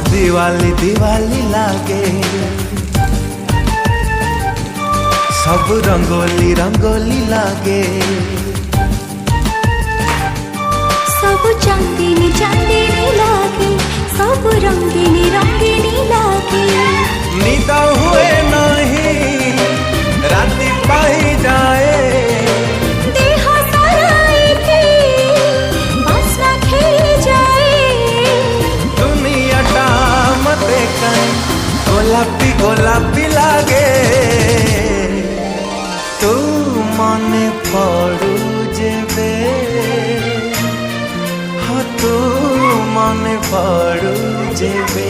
दिवाली दिवाली लागे सब रंगोली रंगोली लागे सब चांदनी चांदनी लागे सब रंगीनी रंगीनी लागे निद हुए नहीं राति पाई जाए देह सारा एके बासना खेली जाए दुनिया टा मते कन गोलापी गोलापी लागे तू मने पड़ू जेबे हाँ तू मने पड़ू जेबे।